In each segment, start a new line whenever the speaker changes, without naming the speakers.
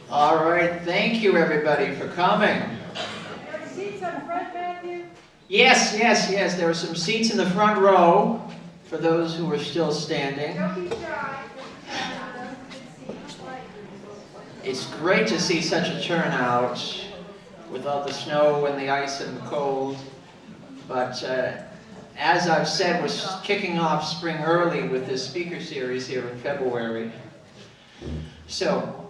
All right, thank you everybody for coming.
There are seats up front, Matthew?
Yes, there are some seats in the front row for those who are still standing.
Don't be shy.
It's great to see such a turnout with all the snow and the ice and the cold. But as I've said, we're kicking off spring early with this speaker series here in February. So,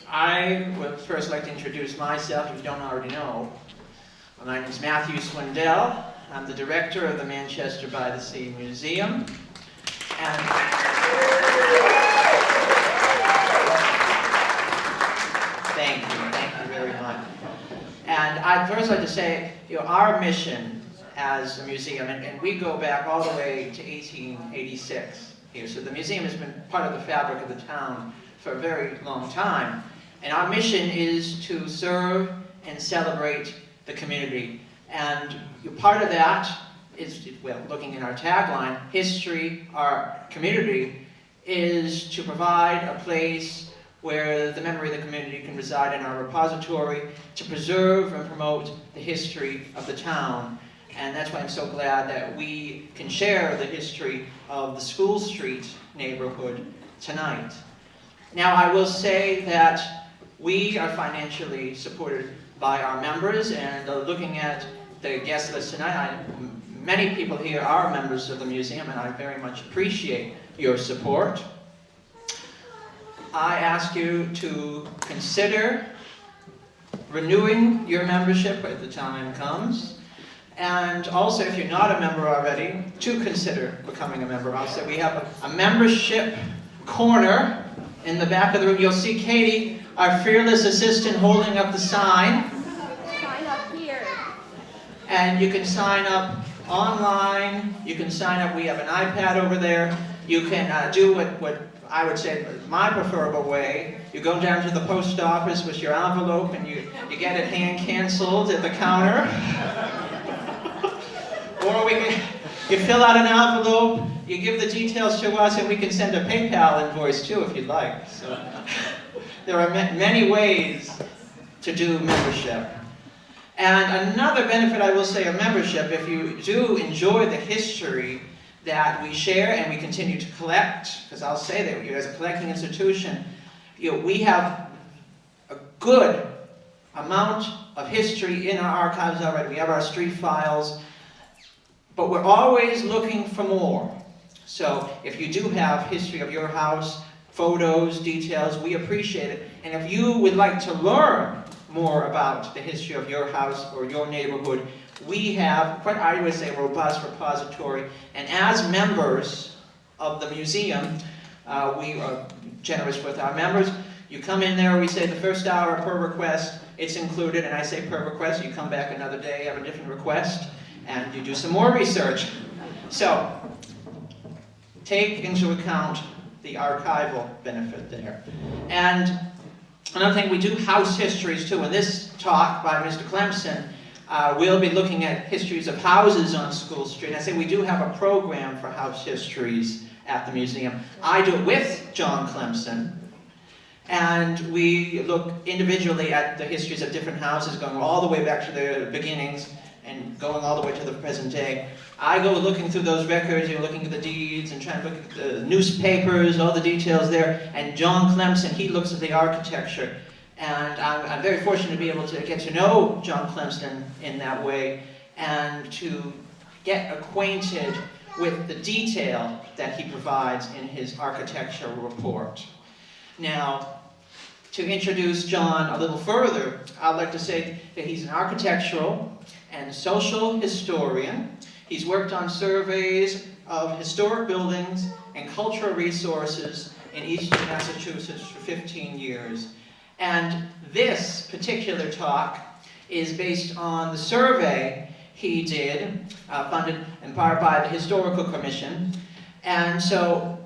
I would first like to introduce myself, if you don't already know. My name is Matthew Swindell. I'm the director of the Manchester by the Sea Museum. And thank you very much. And I'd first like to say, our mission as a museum, and we go back all the way to 1886 here. So the museum has been part of the fabric of the town for a very long time. And our mission is to serve and celebrate the community. And part of that is, well, looking in our tagline, history, our community, is to provide a place where the memory of the community can reside in our repository, to preserve and promote the history of the town. And that's why I'm so glad that we can share the history of the School Street neighborhood tonight. Now, I will say that we are financially supported by our members, and looking at the guest list tonight, many people here are members of the museum, and I very much appreciate your support. I ask you to consider renewing your membership when the time comes, and also, if you're not a member already, to consider becoming a member. Also, we have a membership corner in the back of the room. You'll see Katie, our fearless assistant, holding up the sign.
Sign up here.
And you can sign up online. You can sign up. We have an iPad over there. You can do what I would say my preferable way. You go down to the post office with your envelope and you get it hand canceled at the counter. Or you fill out an envelope, you give the details to us, and we can send a PayPal invoice too if you'd like. So there are many ways to do membership. And another benefit, I will say, of membership, if you do enjoy the history that we share and we continue to collect, because I'll say that as a collecting institution, we have a good amount of history in our archives already. We have our street files, but we're always looking for more. So if you do have history of your house, photos, details, we appreciate it. And if you would like to learn more about the history of your house or your neighborhood, we have, quite I would say, a robust repository. And as members of the museum, we are generous with our members. You come in there, we say the first hour per request, it's included, and I say per request, you come back another day, have a different request, and you do some more research. So, take into account the archival benefit there. And another thing, we do house histories too. In this talk by Mr. Clemson, we'll be looking at histories of houses on School Street. I say we do have a program for house histories at the museum. I do it with John Clemson, and we look individually at the histories of different houses, going all the way back to the beginnings and going all the way to the present day. I go looking through those records, looking at the deeds and trying to look at the newspapers, all the details there. And John Clemson, he looks at the architecture. And I'm very fortunate to be able to get to know John Clemson in that way and to get acquainted with the detail that he provides in his architectural report. Now, to introduce John a little further, I'd like to say that he's an architectural and social historian. He's worked on surveys of historic buildings and cultural resources in eastern Massachusetts for 15 years. And this particular talk is based on the survey he did, funded in part by the Historical Commission. And so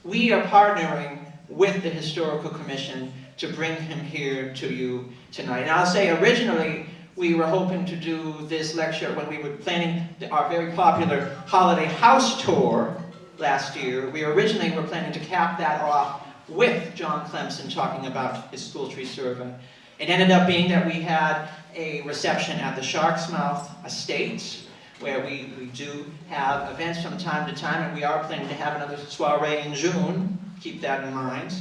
we are partnering with the Historical Commission to bring him here to you tonight. And I'll say originally we were hoping to do this lecture when we were planning our very popular holiday house tour last year. We originally were planning to cap that off with John Clemson talking about his school tree survey. It ended up being that we had a reception at the Shark's Mouth Estate, where we do have events from time to time, and we are planning to have another soiree in June. Keep that in mind.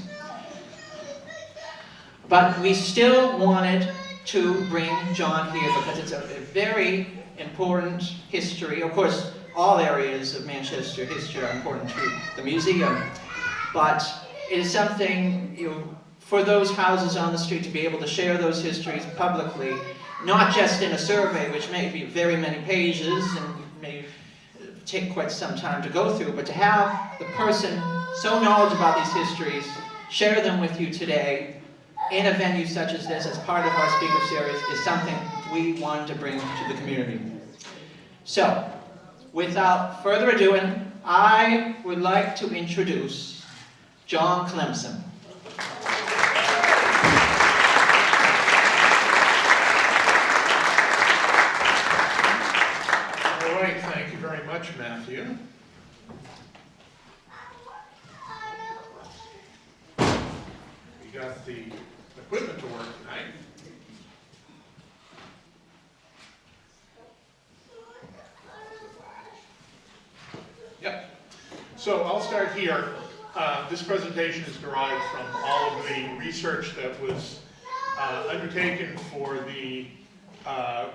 But we still wanted to bring John here because it's a very important history. Of course, all areas of Manchester history are important to the museum, but it is something, for those houses on the street to be able to share those histories publicly, not just in a survey, which may be very many pages and may take quite some time to go through, but to have the person so knowledgeable about these histories share them with you today in a venue such as this as part of our speaker series is something we wanted to bring to the community. So, without further ado, I would like to introduce John Clemson.
All right, thank you very much, Matthew. We got the equipment to work tonight. Yep. So I'll start here. This presentation is derived from all of the research that was undertaken for the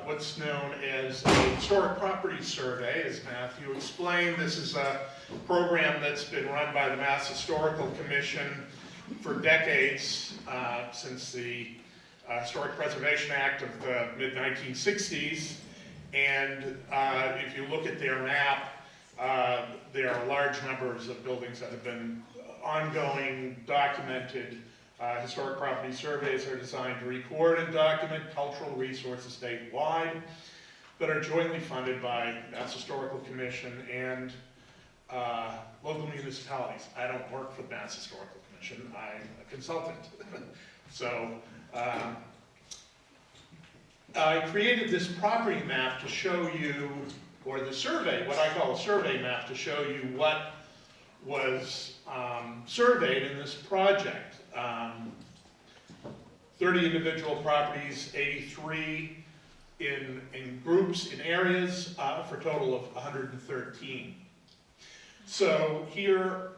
what's known as a historic property survey. As Matthew explained, this is a program that's been run by the Mass Historical Commission for decades, since the Historic Preservation Act of the mid-1960s. And if you look at their map, there are large numbers of buildings that have been ongoing, documented. Historic property surveys are designed to record and document cultural resources statewide that are jointly funded by Mass Historical Commission and local municipalities. I don't work for the Mass Historical Commission, I'm a consultant. So I created this property map to show you, or the survey, what I call a survey map, to show you what was surveyed in this project. 30 individual properties, 83 in groups, in areas, for a total of 113. So here,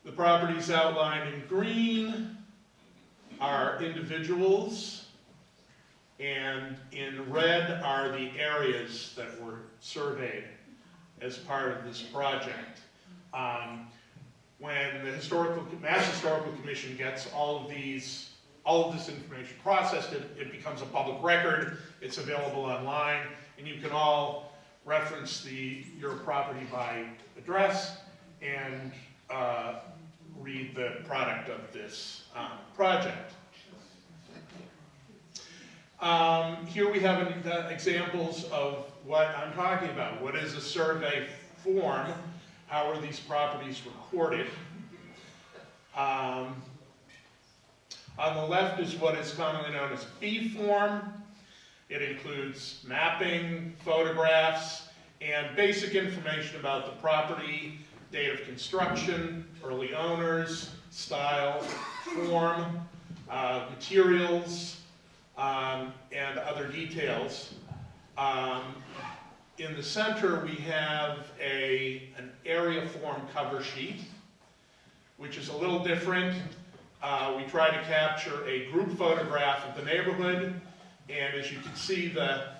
the properties outlined in green are individuals, and in red are the areas that were surveyed as part of this project. When the Mass Historical Commission gets all of this information processed, it becomes a public record. It's available online, and you can all reference your property by address and read the product of this project. Here we have examples of what I'm talking about. What is a survey form? How are these properties recorded? On the left is what is commonly known as a fee form. It includes mapping, photographs, and basic information about the property, date of construction, early owners, style, form, materials, and other details. In the center, we have an area form cover sheet, which is a little different. We try to capture a group photograph of the neighborhood, and as you can see, the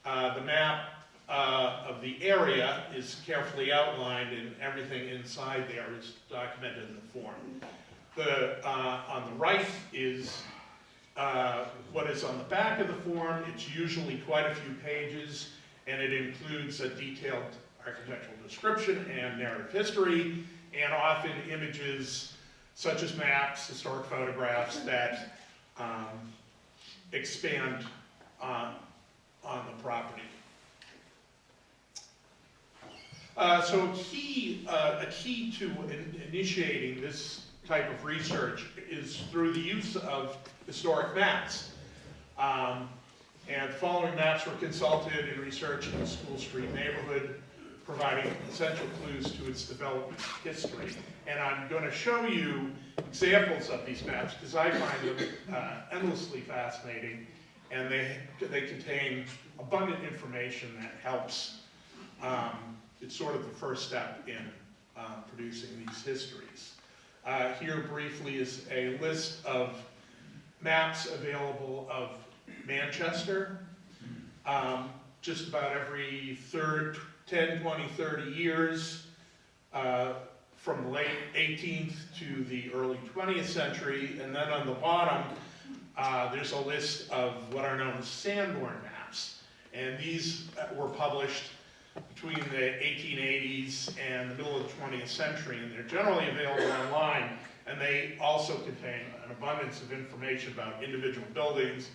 map of the area is carefully outlined, and everything inside there is documented in the form. On the right is what is on the back of the form. It's usually quite a few pages, and it includes a detailed architectural description and narrative history, and often images such as maps, historic photographs that expand on the property. So a key to initiating this type of research is through the use of historic maps. And following maps were consulted and researched in the School Street neighborhood providing essential clues to its development history. And I'm going to show you examples of these maps because I find them endlessly fascinating, and they contain abundant information that helps. It's sort of the first step in producing these histories. Here briefly is a list of maps available of Manchester. Just about every 10, 20, 30 years, from the late 18th to the early 20th century. And then on the bottom, there's a list of what are known as Sanborn maps. And these were published between the 1880s and the middle of the 20th century. And they're generally available online. And they also contain an abundance of information about individual buildings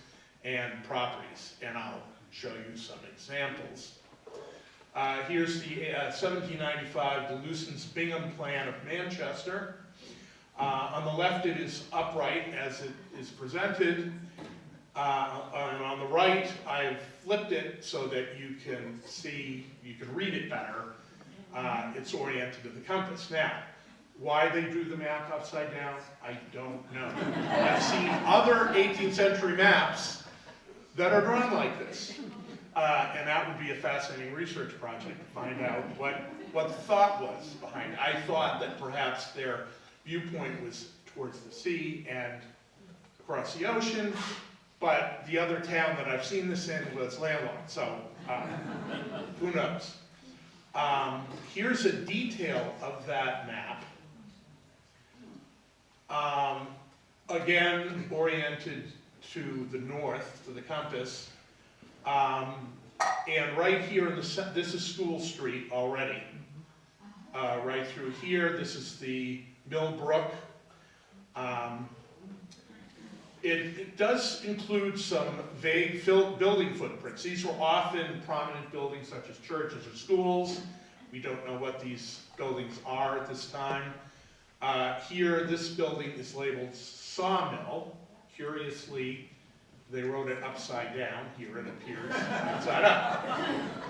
and properties. And I'll show you some examples. Here's the 1795 DeLucen's Bingham Plan of Manchester. On the left it is upright as it is presented. And on the right I've flipped it so that you can read it better. It's oriented to the compass. Now, why they drew the map upside down, I don't know. I've seen other 18th century maps that are drawn like this. And that would be a fascinating research project to find out what the thought was behind it. I thought that perhaps their viewpoint was towards the sea and across the ocean, but the other town that I've seen this in was landlocked, so who knows. Here's a detail of that map. Again, oriented to the north, to the compass. And right here in the this is School Street already. Right through here, this is the Millbrook. It does include some vague building footprints. These were often prominent buildings such as churches or schools. We don't know what these buildings are at this time. Here, this building is labeled Sawmill. Curiously, they wrote it upside down. Here it appears upside up.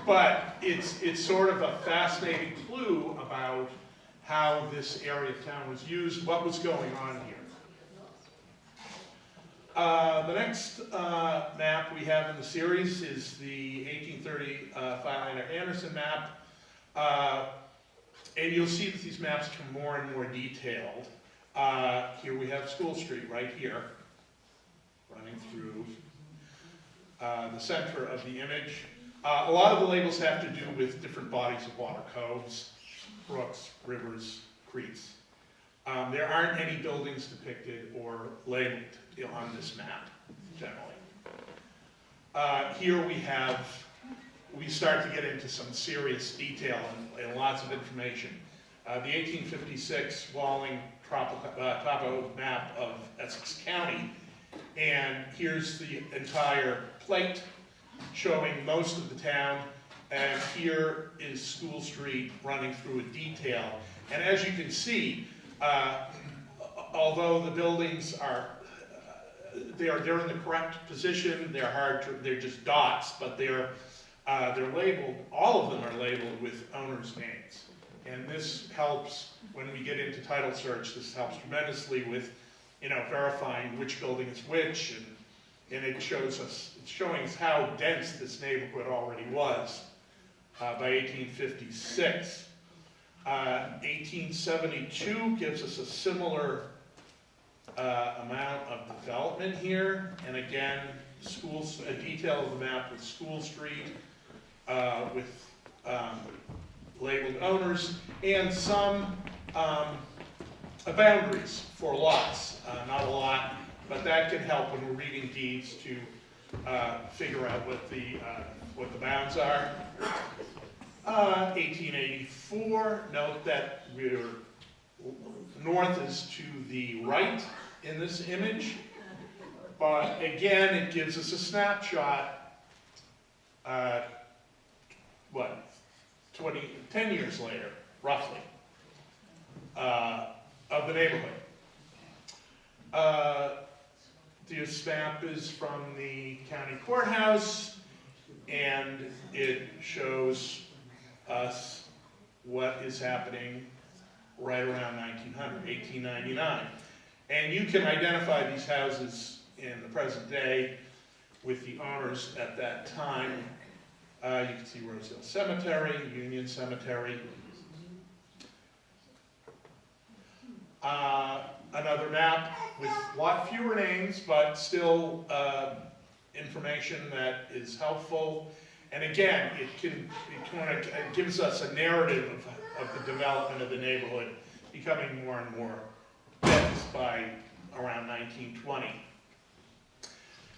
But it's sort of a fascinating clue about how this area of town was used, what was going on here. The next map we have in the series is the 1830 Philander-Anderson map. And you'll see that these maps become more and more detailed. Here we have School Street right here, running through the center of the image. A lot of the labels have to do with different bodies of water, coves, brooks, rivers, creeks. There aren't any buildings depicted or labeled on this map, generally. Here we start to get into some serious detail and lots of information. The 1856 Walling topo map of Essex County, and here's the entire plate showing most of the town, and here is School Street running through a detail. And as you can see, although the buildings are they're in the correct position, they're just dots, but they're labeled. All of them are labeled with owners' names, and this helps when we get into title search. This helps tremendously with verifying which building is which, and it's showing us how dense this neighborhood already was by 1856. 1872 gives us a similar amount of development here, and again, a detail of the map with School Street, with labeled owners, and some boundaries for lots. Not a lot, but that can help when we're reading deeds to figure out what the bounds are. 1884, note that north is to the right in this image, but again, it gives us a snapshot, 10 years later, roughly, of the neighborhood. This map is from the county courthouse, and it shows us what is happening right around 1900, 1899. And you can identify these houses in the present day with the owners at that time. You can see Rosedale Cemetery, Union Cemetery. Another map with a lot fewer names, but still information that is helpful. And again, it gives us a narrative of the development of the neighborhood becoming more and more dense by around 1920.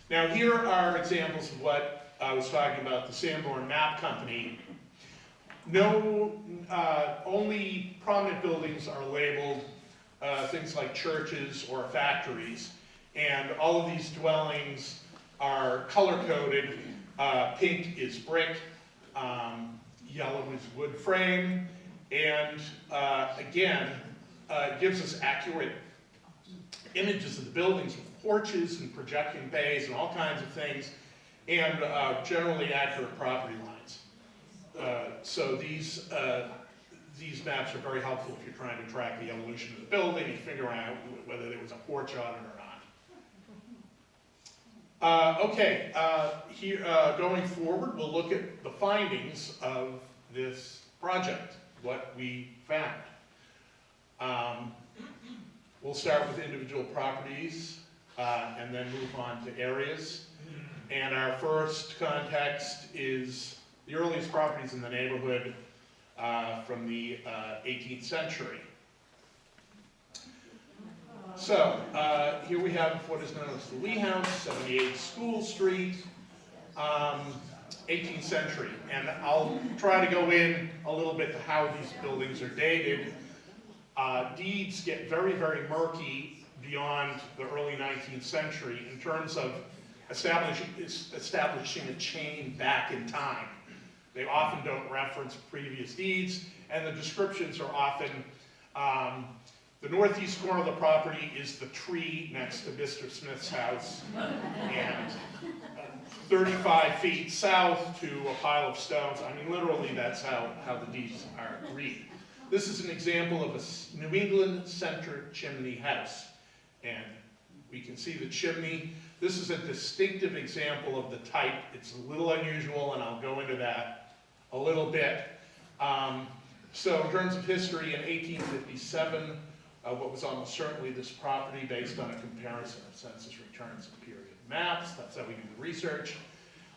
Now here are examples of what I was talking about, the Sanborn Map Company. Only prominent buildings are labeled things like churches or factories, and all of these dwellings are color-coded. Pink is brick, yellow is wood frame, and again, it gives us accurate images of the buildings with porches and projecting bays and all kinds of things, and generally accurate property lines. So these maps are very helpful if you're trying to track the evolution of the building and figure out whether there was a porch on it or not. Here, going forward, we'll look at the findings of this project, what we found. We'll start with individual properties and then move on to areas. And our first context is the earliest properties in the neighborhood from the 18th century. So here we have what is known as the Lee House, 78 School Street, 18th century. And I'll try to go in a little bit to how these buildings are dated. Deeds get very, very murky beyond the early 19th century in terms of establishing a chain back in time. They often don't reference previous deeds, and the descriptions are often, the northeast corner of the property is the tree next to Mr. Smith's house, and 35 feet south to a pile of stones. I mean, literally, that's how the deeds are read. This is an example of a New England center chimney house, and we can see the chimney. This is a distinctive example of the type. It's a little unusual, and I'll go into that a little bit. So in terms of history, in 1857, what was almost certainly this property based on a comparison of census returns and period maps. That's how we do the research.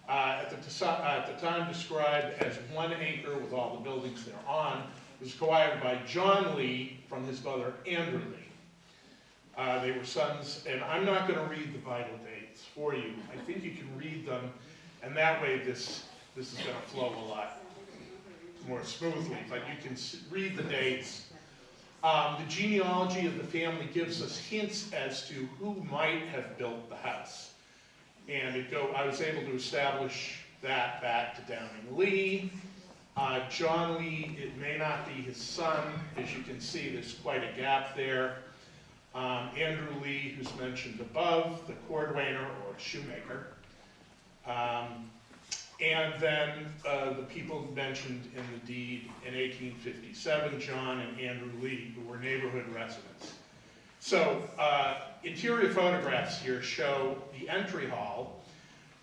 At the time described as 1 acre with all the buildings thereon, was acquired by John Lee from his brother Andrew Lee. They were sons, and I'm not going to read the vital dates for you. I think you can read them, and that way this is going to flow a lot more smoothly, but you can read the dates. The genealogy of the family gives us hints as to who might have built the house. And I was able to establish that back to Downing Lee. John Lee, it may not be his son. As you can see, there's quite a gap there. Andrew Lee, who's mentioned above, the cordwainer or shoemaker. And then the people mentioned in the deed in 1857, John and Andrew Lee, who were neighborhood residents. So interior photographs here show the entry hall,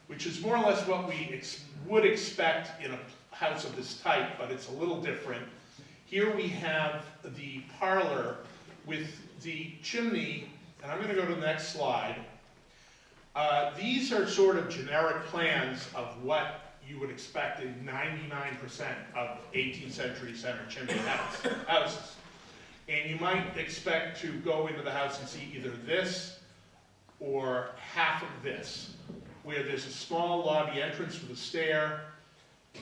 which is more or less what we would expect in a house of this type, but it's a little different. Here we have the parlor with the chimney, and I'm going to go to the next slide. These are sort of generic plans of what you would expect in 99% of 18th century center chimney houses. And you might expect to go into the house and see either this or half of this, where there's a small lobby entrance with a stair,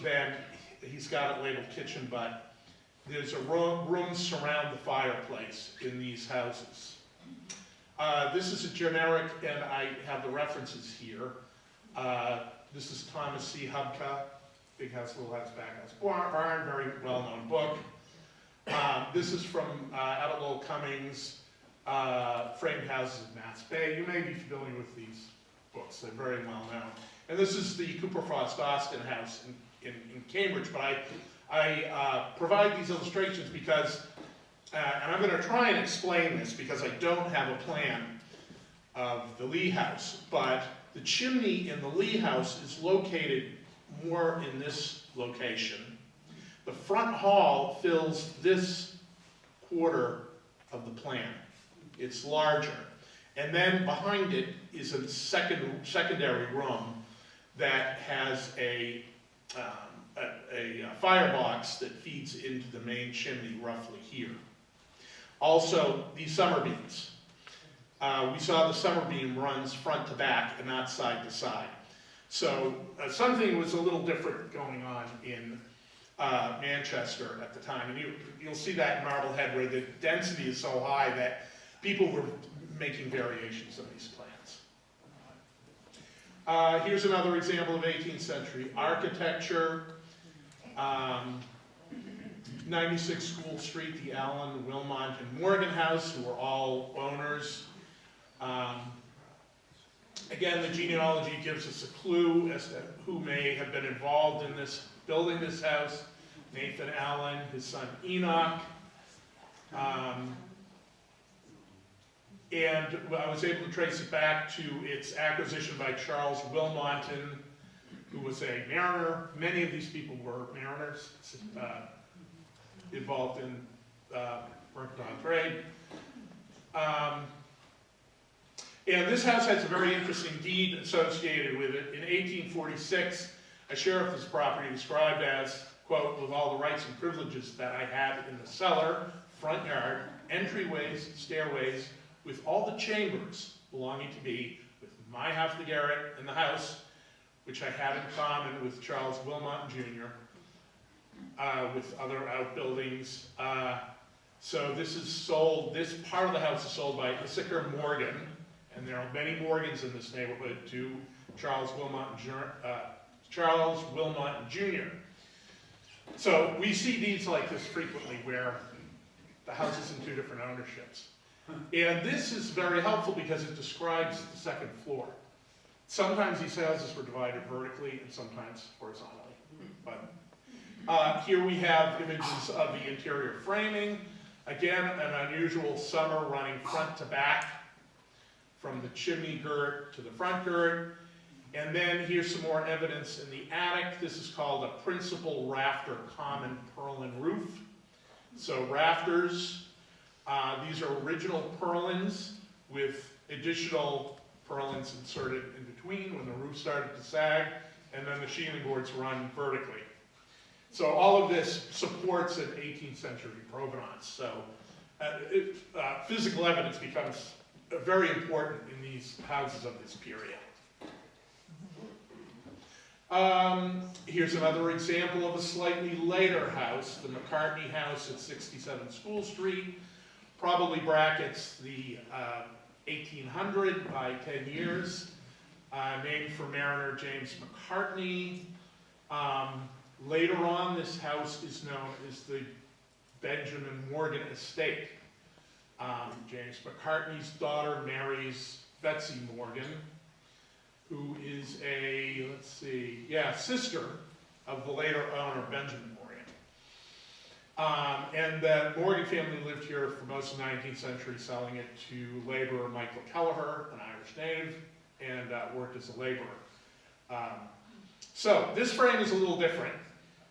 then he's got it labeled kitchen, but there's a room surround the fireplace in these houses. This is a generic, and I have the references here. This is Thomas C. Hubka, Big House, Little House, Back House, Barn, very well-known book. This is from Abbott Lowell Cummings, Framed Houses of Matt's Bay. You may be familiar with these books, they're very well known. And this is the Cooper Frost Austin house in Cambridge, but I provide these illustrations because, and I'm going to try and explain this because I don't have a plan of the Lee House, but the chimney in the Lee House is located more in this location. The front hall fills this quarter of the plan. It's larger. And then behind it is a secondary room that has a firebox that feeds into the main chimney roughly here. Also, these summer beams. We saw the summer beam runs front to back and not side to side. So something was a little different going on in Manchester at the time. And you'll see that in Marblehead where the density is so high that people were making variations of these plans. Here's another example of 18th century architecture. 96 School Street, the Allen, Wilmot, and Morgan House, who were all owners. Again, the genealogy gives us a clue as to who may have been involved in this, building this house. Nathan Allen, his son Enoch. And I was able to trace it back to its acquisition by Charles Wilmotton, who was a mariner. Many of these people were mariners involved in mercantile trade. And this house has a very interesting deed associated with it. In 1846, a share of this property described as, quote, with all the rights and privileges that I had in the cellar, front yard, entryways, stairways, with all the chambers belonging to me, with my half the garret and the house, which I had in common with Charles Wilmot Jr., with other outbuildings. So this is sold, this part of the house is sold by Issachar Morgan, and there are many Morgans in this neighborhood, to Charles Wilmot Jr. So we see deeds like this frequently where the house is in two different ownerships. And this is very helpful because it describes the second floor. Sometimes these houses were divided vertically and sometimes horizontally. But here we have images of the interior framing. Again, an unusual summer running front to back from the chimney girt to the front girt. And then here's some more evidence in the attic. This is called a principal rafter common purlin roof. So rafters, these are original purlins with additional purlins inserted in between when the roof started to sag, and then the shielding boards run vertically. So all of this supports an 18th century provenance. So physical evidence becomes very important in these houses of this period. Here's another example of a slightly later house, the McCartney House at 67 School Street. Probably brackets the 1800 by 10 years, named for mariner James McCartney. Later on, this house is known as the Benjamin Morgan Estate. James McCartney's daughter marries Betsy Morgan, who is a, sister of the later owner, Benjamin Morgan. And the Morgan family lived here for most of the 19th century, selling it to laborer Michael Kelleher, an Irish native, and worked as a laborer. So this frame is a little different.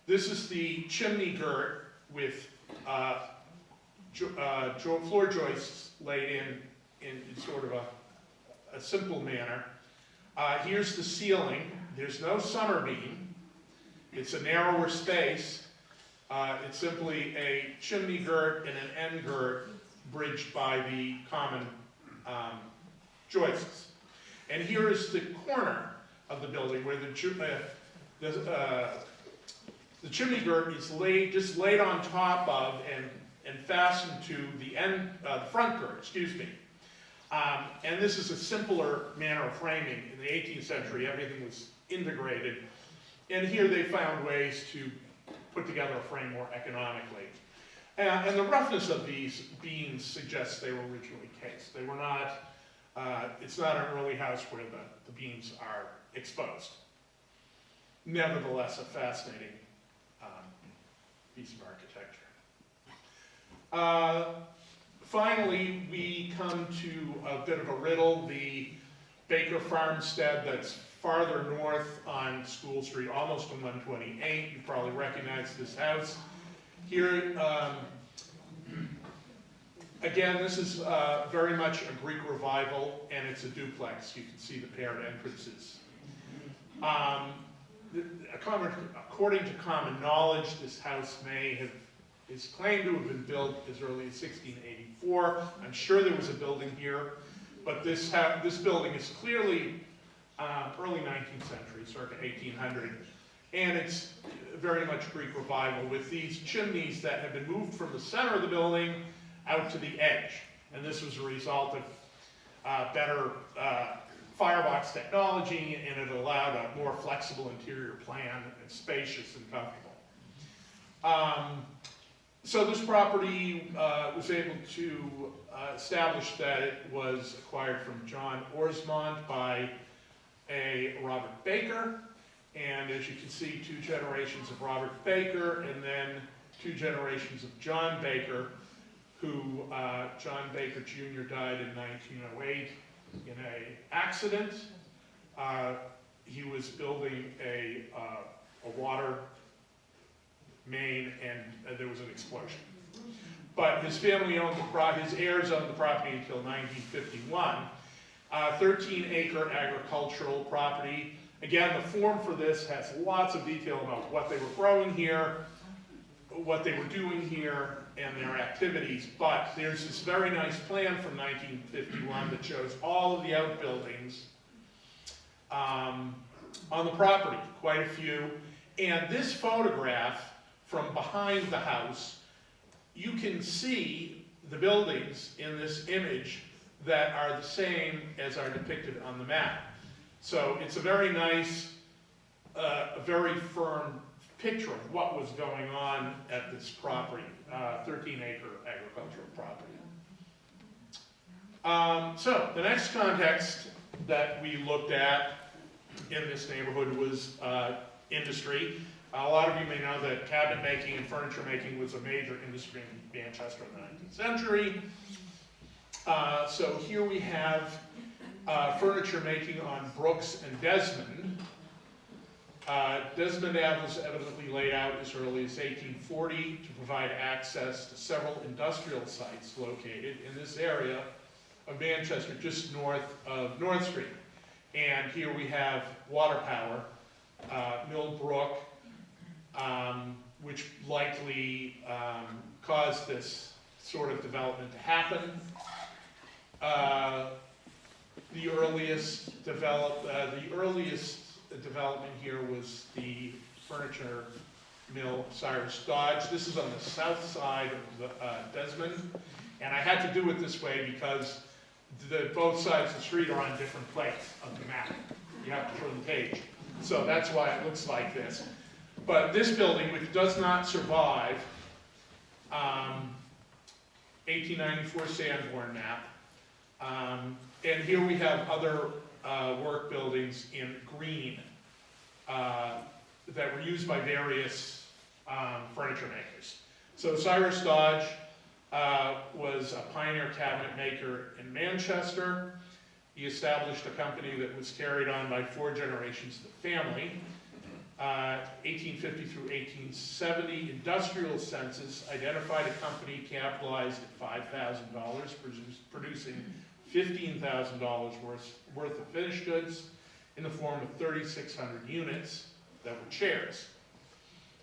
This is the chimney girt with floor joists laid in sort of a simple manner. Here's the ceiling. There's no summer beam. It's a narrower space. It's simply a chimney girt and an end girt bridged by the common joists. And here is the corner of the building where the chimney girt is laid on top of and fastened to the front girt, excuse me. And this is a simpler manner of framing. In the 18th century, everything was integrated. And here they found ways to put together a frame more economically. And the roughness of these beams suggests they were originally cased. They were not, it's not an early house where the beams are exposed. Nevertheless, a fascinating piece of architecture. Finally, we come to a bit of a riddle, the Baker Farmstead that's farther north on School Street, almost on 128. You probably recognize this house. Here, again, this is very much a Greek revival, and it's a duplex. You can see the paired entrances. According to common knowledge, this house is claimed to have been built as early as 1684. I'm sure there was a building here, but this building is clearly early 19th century, circa 1800, and it's very much Greek revival with these chimneys that have been moved from the center of the building out to the edge. And this was a result of better firebox technology, and it allowed a more flexible interior plan and spacious and comfortable. So this property was able to establish that it was acquired from John Orsmond by a Robert Baker, and as you can see, 2 generations of Robert Baker, and then 2 generations of John Baker, who John Baker Jr. died in 1908 in an accident. He was building a water main, and there was an explosion. But his family owned his heirs owned the property until 1951. 13-acre agricultural property. Again, the form for this has lots of detail about what they were growing here, what they were doing here, and their activities. But there's this very nice plan from 1951 that shows all of the outbuildings on the property, quite a few. And this photograph from behind the house, you can see the buildings in this image that are the same as are depicted on the map. So it's a very nice, a very firm picture of what was going on at this property, 13-acre agricultural property. So the next context that we looked at in this neighborhood was industry. A lot of you may know that cabinet making and furniture making was a major industry in Manchester in the 19th century. So here we have furniture making on Brooks and Desmond. Desmond Ave was evidently laid out as early as 1840 to provide access to several industrial sites located in this area of Manchester, just north of North Street. And here we have water power, Millbrook, which likely caused this sort of development to happen. The earliest development here was the furniture mill Cyrus Dodge. This is on the south side of the, Desmond, and I had to do it this way because both sides of the street are on different plates of the map. You have to turn the page. So that's why it looks like this. But this building, which does not survive, 1894 Sanborn map, and here we have other work buildings in green that were used by various furniture makers. So Cyrus Dodge was a pioneer cabinet maker in Manchester. He established a company that was carried on by 4 generations of the family. 1850 through 1870 industrial census identified a company capitalized at $5,000, producing $15,000 worth of finished goods in the form of 3,600 units that were chairs.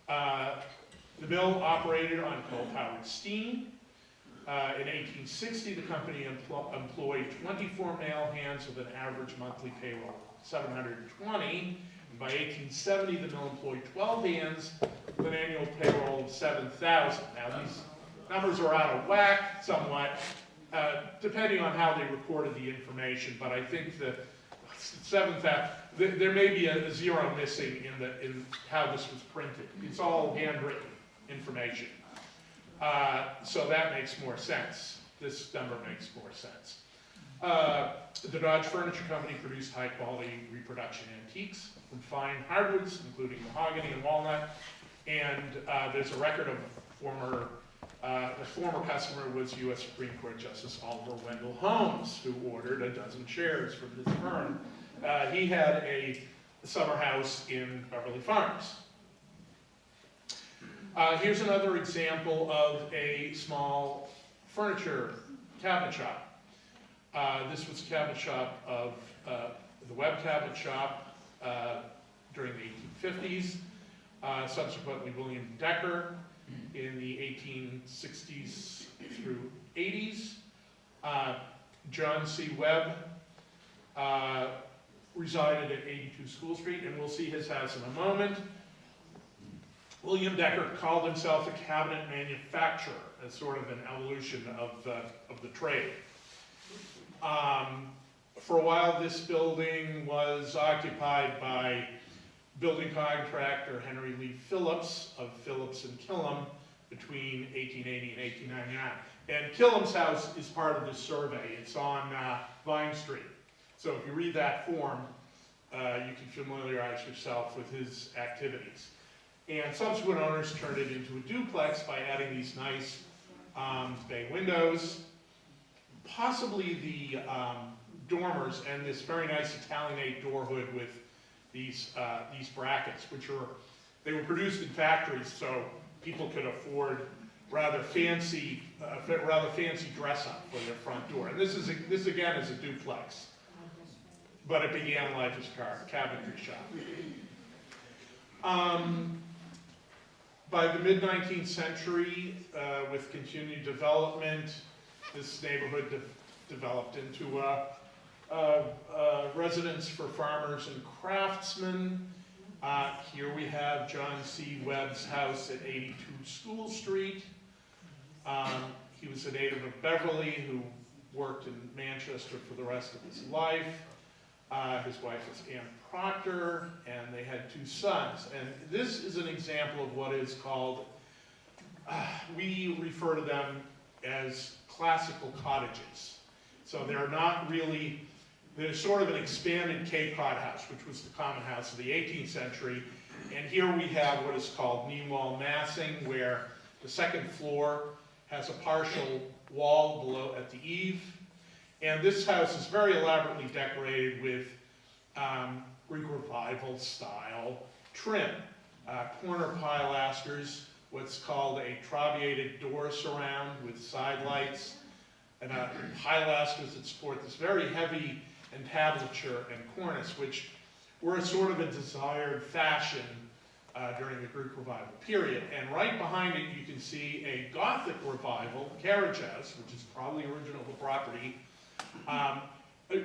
The mill operated on coal-powered steam. In 1860, the company employed 24 male hands with an average monthly payroll of 720. And by 1870, the mill employed 12 hands with an annual payroll of 7,000. Now, these numbers are out of whack somewhat, depending on how they recorded the information, but I think the 7,000, there may be a zero missing in how this was printed. It's all handwritten information. So that makes more sense. This number makes more sense. The Dodge Furniture Company produced high-quality reproduction antiques from fine hardwoods, including mahogany and walnut, And there's a record of the former customer was U.S. Supreme Court Justice Oliver Wendell Holmes, who ordered a dozen chairs from his firm. He had a summer house in Beverly Farms. Here's another example of a small furniture cabinet shop. This was a cabinet shop of the Webb cabinet shop during the 1850s. Subsequently, William Decker in the 1860s through 80s. John C. Webb resided at 82 School Street, and we'll see his house in a moment. William Decker called himself a cabinet manufacturer, as sort of an evolution of the trade. For a while, this building was occupied by building contractor Henry Lee Phillips of Phillips and Killam between 1880 and 1899. And Killam's house is part of this survey. It's on Vine Street. So if you read that form, you can familiarize yourself with his activities. And subsequent owners turned it into a duplex by adding these nice bay windows, possibly the dormers, and this very nice Italianate door hood with these brackets, which they were produced in factories, so people could afford rather fancy dress up for their front door. And this again is a duplex, but it began life as a cabinetry shop. By the mid-19th century, with continued development, this neighborhood developed into a residence for farmers and craftsmen. Here we have John C. Webb's house at 82 School Street. He was a native of Beverly who worked in Manchester for the rest of his life. His wife was Ann Proctor, and they had 2 sons. And this is an example of what is called, we refer to them as classical cottages. So they're not really, they're sort of an expanded Cape Cod house, which was the common house of the 18th century. And here we have what is called knee wall massing, where the second floor has a partial wall below at the eave. And this house is very elaborately decorated with Greek Revival style trim. Corner pilasters, what's called a trabeated door surround with side lights, and pilasters that support this very heavy entablature and cornice, which were sort of a desired fashion during the Greek Revival period. And right behind it, you can see a Gothic Revival carriage house, which is probably original to property.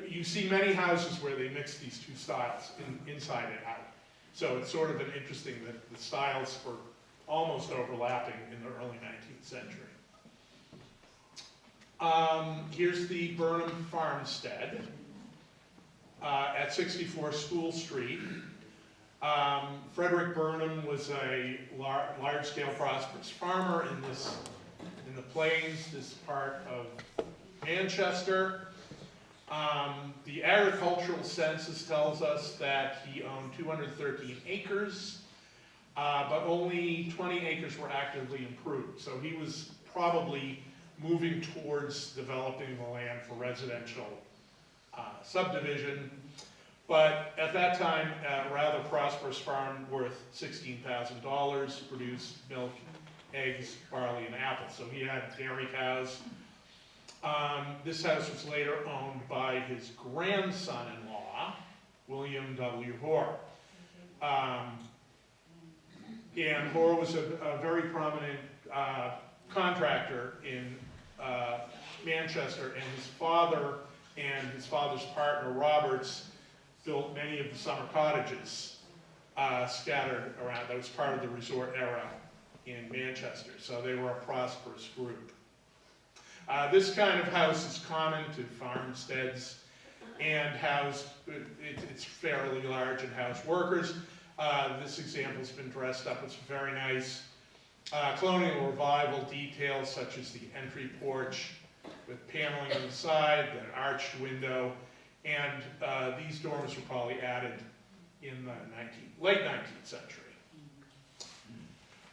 You see many houses where they mix these 2 styles, inside and out. So it's sort of an interesting that the styles were almost overlapping in the early 19th century. Here's the Burnham Farmstead at 64 School Street. Frederick Burnham was a large-scale prosperous farmer in the plains, this part of Manchester. The agricultural census tells us that he owned 213 acres, but only 20 acres were actively improved. So he was probably moving towards developing the land for residential subdivision. But at that time, a rather prosperous farm worth $16,000 produced milk, eggs, barley, and apples. So he had dairy cows. This house was later owned by his grandson-in-law, William W. Hoare. And Hoare was a very prominent contractor in Manchester, and his father and his father's partner, Roberts, built many of the summer cottages scattered around. That was part of the resort era in Manchester, so they were a prosperous group. This kind of house is common to farmsteads and it's fairly large and house workers. This example's been dressed up with some very nice colonial revival details, such as the entry porch with paneling on the side, an arched window, and these dormers were probably added in the late 19th century.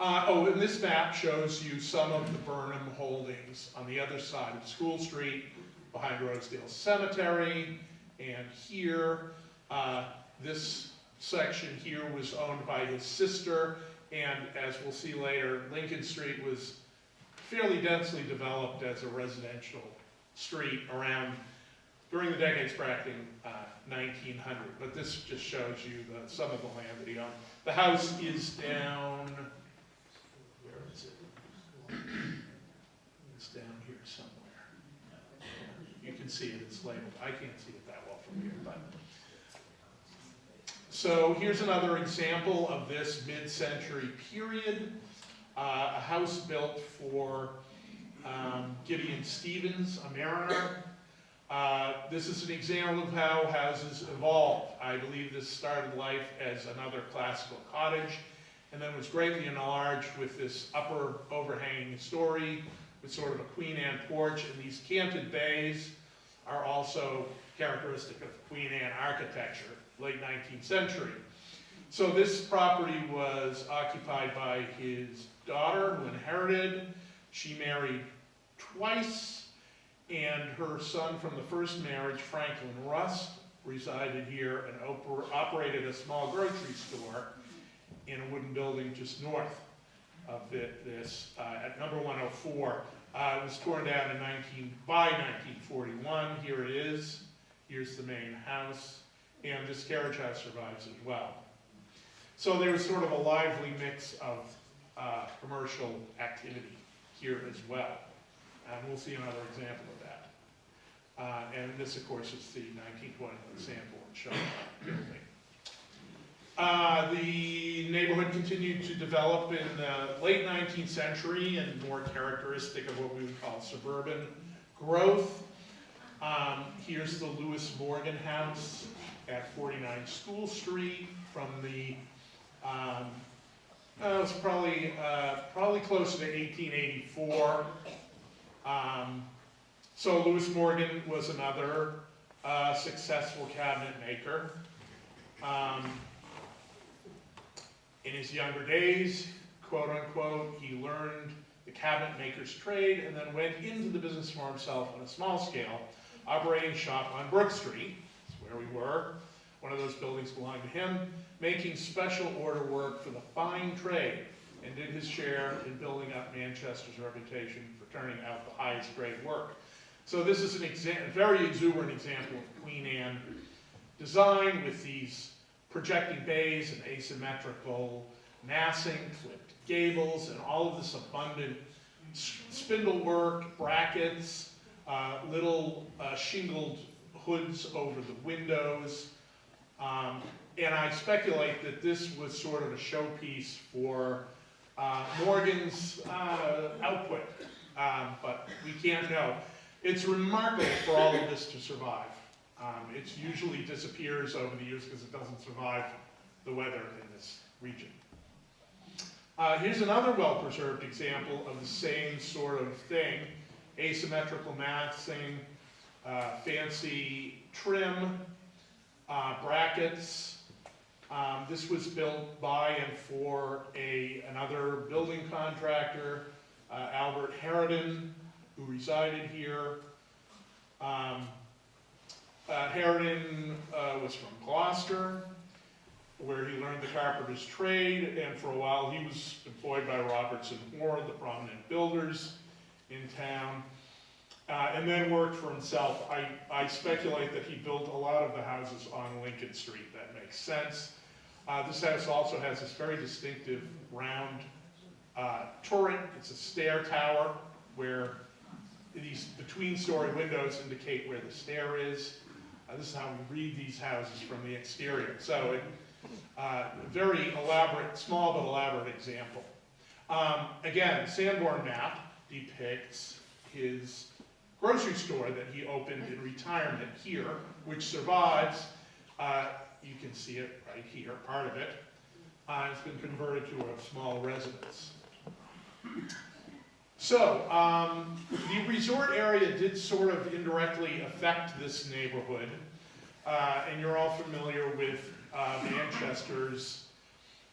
And this map shows you some of the Burnham holdings on the other side of School Street, behind Rosedale Cemetery, and here. This section here was owned by his sister, and as we'll see later, Lincoln Street was fairly densely developed as a residential street during the decades bracketing 1900. But this just shows you some of the land that he owned. The house is down, where is it? It's down here somewhere. You can see it, it's labeled. I can't see it that well from here, but. So here's another example of this mid-century period. A house built for Gideon Stevens, a mariner. This is an example of how houses evolved. I believe this started life as another classical cottage, and then was greatly enlarged with this upper overhanging story with sort of a Queen Anne porch, and these canted bays are also characteristic of Queen Anne architecture, late 19th century. So this property was occupied by his daughter, who inherited. She married twice, and her son from the first marriage, Franklin Rust, resided here and operated a small grocery store in a wooden building just north of this at number 104. It was torn down by 1941. Here it is. Here's the main house. And this carriage house survives as well. So there was sort of a lively mix of commercial activity here as well. And we'll see another example of that. And this, of course, is the 1921 sample and show building. The neighborhood continued to develop in the late 19th century and more characteristic of what we would call suburban growth. Here's the Lewis Morgan House at 49 School Street from the, it's probably closer to 1884. So Lewis Morgan was another successful cabinet maker. In his younger days, quote unquote, he learned the cabinet maker's trade and then went into the business for himself on a small scale, operating a shop on Brook Street, that's where we were, one of those buildings belonged to him, making special order work for the fine trade, and did his share in building up Manchester's reputation for turning out the highest grade work. So this is a very exuberant example of Queen Anne design with these projecting bays and asymmetrical massing, flipped gables, and all of this abundant spindle work, brackets, little shingled hoods over the windows. And I speculate that this was sort of a showpiece for Morgan's output, but we can't know. It's remarkable for all of this to survive. It usually disappears over the years because it doesn't survive the weather in this region. Here's another well-preserved example of the same sort of thing. Asymmetrical massing, fancy trim, brackets. This was built by and for another building contractor, Albert Harridan, who resided here. Harridan was from Gloucester, where he learned the carpenter's trade, and for a while he was employed by Robertson Moore, the prominent builders in town, and then worked for himself. I speculate that he built a lot of the houses on Lincoln Street. That makes sense. This house also has this very distinctive round turret. It's a stair tower where these between-story windows indicate where the stair is. This is how we read these houses from the exterior. So very elaborate, small but elaborate example. Again, Sanborn map depicts his grocery store that he opened in retirement here, which survives. You can see it right here, part of it. It's been converted to a small residence. So, the resort area did sort of indirectly affect this neighborhood, and you're all familiar with Manchester's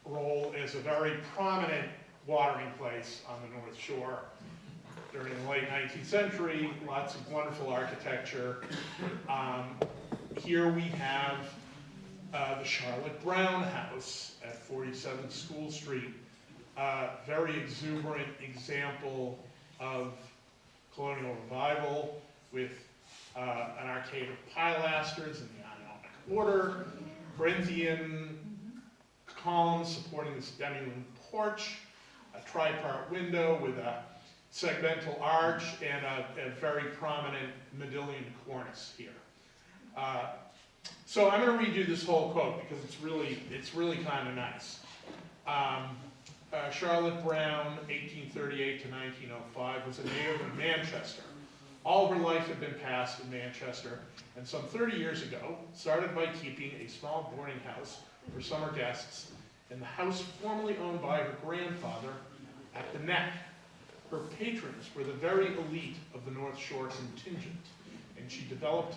role as a very prominent watering place on the North Shore. During the late 19th century, lots of wonderful architecture. Here we have the Charlotte Brown House at 47 School Street. Very exuberant example of colonial revival with an arcade of pilasters in the Ionic order, Corinthian columns supporting this demi-lune porch, a tripart window with a segmental arch, and a very prominent modillion cornice here. So I'm going to read you this whole quote because it's really kind of nice. Charlotte Brown, 1838 to 1905, was a native of Manchester. All of her life had been passed in Manchester, and some 30 years ago, started by keeping a small boarding house for summer guests in the house formerly owned by her grandfather at the Neck. Her patrons were the very elite of the North Shore contingent, and she developed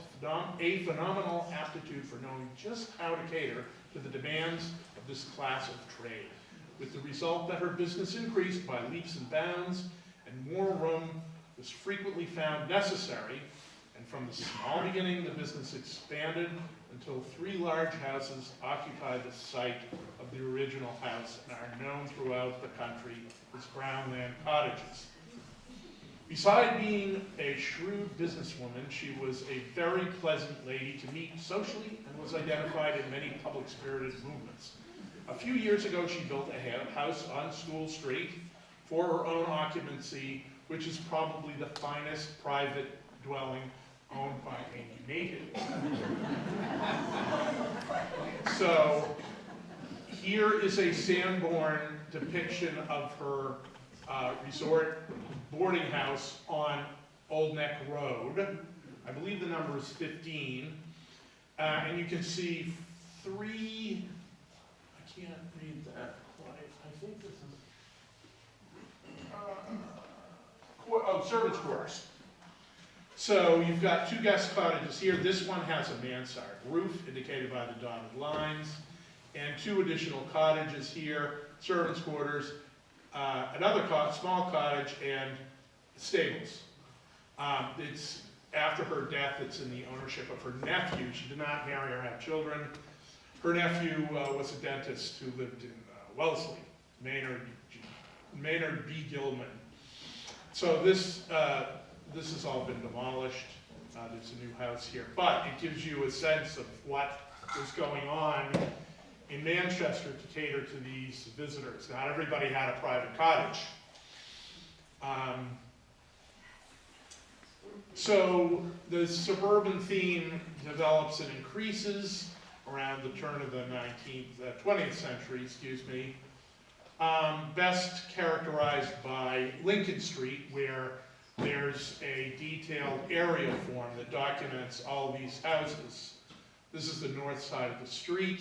a phenomenal aptitude for knowing just how to cater to the demands of this class of trade, with the result that her business increased by leaps and bounds, and more room was frequently found necessary, and from the small beginning the business expanded until 3 large houses occupy the site of the original house and are known throughout the country as Brownland Cottages. Beside being a shrewd businesswoman, she was a very pleasant lady to meet socially and was identified in many public-spirited movements. A few years ago, she built a house on School Street for her own occupancy, which is probably the finest private dwelling owned by a native. So here is a Sanborn depiction of her resort boarding house on Old Neck Road. I believe the number is 15. And you can see 3, I can't read that quite. I think this is, servants' quarters. So you've got 2 guest cottages here. This one has a mansard roof, indicated by the dotted lines, and 2 additional cottages here, servants' quarters, another small cottage, and stables. It's after her death, it's in the ownership of her nephew. She did not marry or have children. Her nephew was a dentist who lived in Wellesley, Maynard B. Gilman. So this has all been demolished. There's a new house here, but it gives you a sense of what was going on in Manchester to cater to these visitors. Not everybody had a private cottage. So the suburban theme develops and increases around the turn of the 20th century, excuse me. Best characterized by Lincoln Street, where there's a detailed area form that documents all these houses. This is the north side of the street.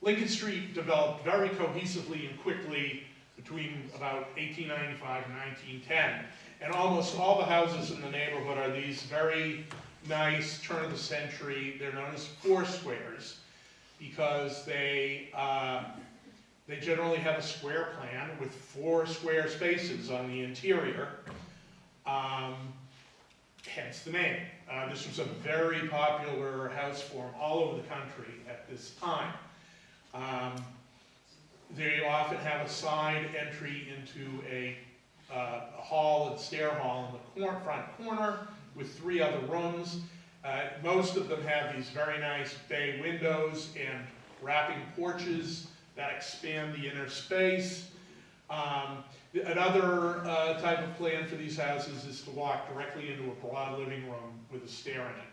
Lincoln Street developed very cohesively and quickly between about 1895 and 1910. And almost all the houses in the neighborhood are these very nice turn of the century, they're known as 4 squares, because they generally have a square plan with 4 square spaces on the interior, hence the name. This was a very popular house form all over the country at this time. They often have a side entry into a hall and stair hall in the front corner with 3 other rooms. Most of them have these very nice bay windows and wrapping porches that expand the inner space. Another type of plan for these houses is to walk directly into a broad living room with a stair in it.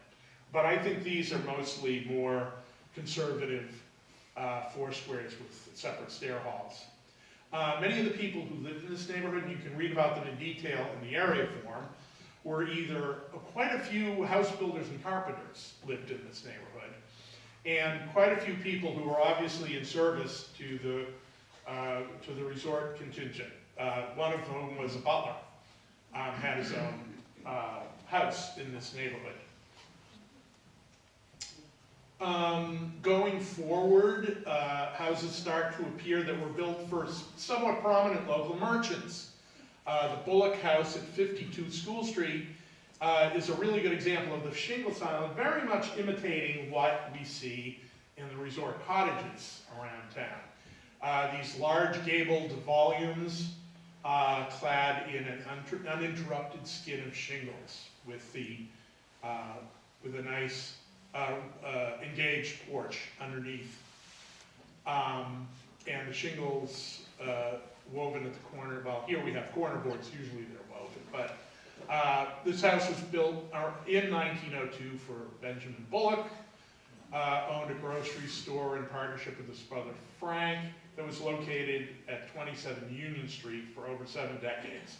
But I think these are mostly more conservative 4 squares with separate stair halls. Many of the people who lived in this neighborhood, and you can read about them in detail in the area form, were either quite a few house builders and carpenters lived in this neighborhood, and quite a few people who were obviously in service to the resort contingent. One of whom was a butler, had his own house in this neighborhood. Going forward, houses start to appear that were built for somewhat prominent local merchants. The Bullock House at 52 School Street is a really good example of the shingle style, very much imitating what we see in the resort cottages around town. These large gabled volumes clad in an uninterrupted skin of shingles with a nice engaged porch underneath. And the shingles woven at the corner. Well, here we have corner boards, usually they're woven, but this house was built in 1902 for Benjamin Bullock, owned a grocery store in partnership with his brother Frank that was located at 27 Union Street for over 7 decades.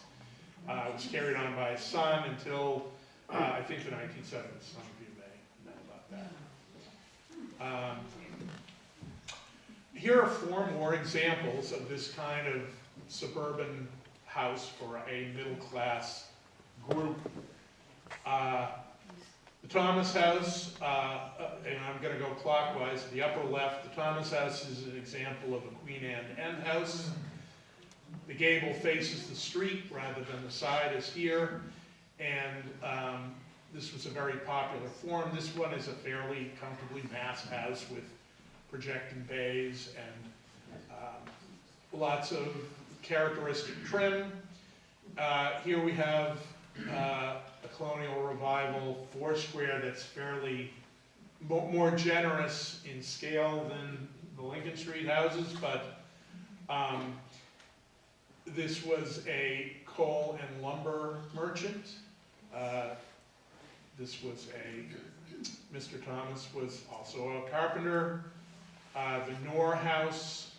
It was carried on by his son until, I think, the 1970s. Some of you may know about that. Here are 4 more examples of this kind of suburban house for a middle-class group. The Thomas House, and I'm going to go clockwise, the upper left, the Thomas House is an example of a Queen Anne end house. The gable faces the street rather than the side as here, and this was a very popular form. This one is a fairly comfortably massed house with projecting bays and lots of characteristic trim. Here we have a colonial revival 4-square that's fairly more generous in scale than the Lincoln Street houses, but this was a coal and lumber merchant. This was Mr. Thomas was also a carpenter. The Knorr House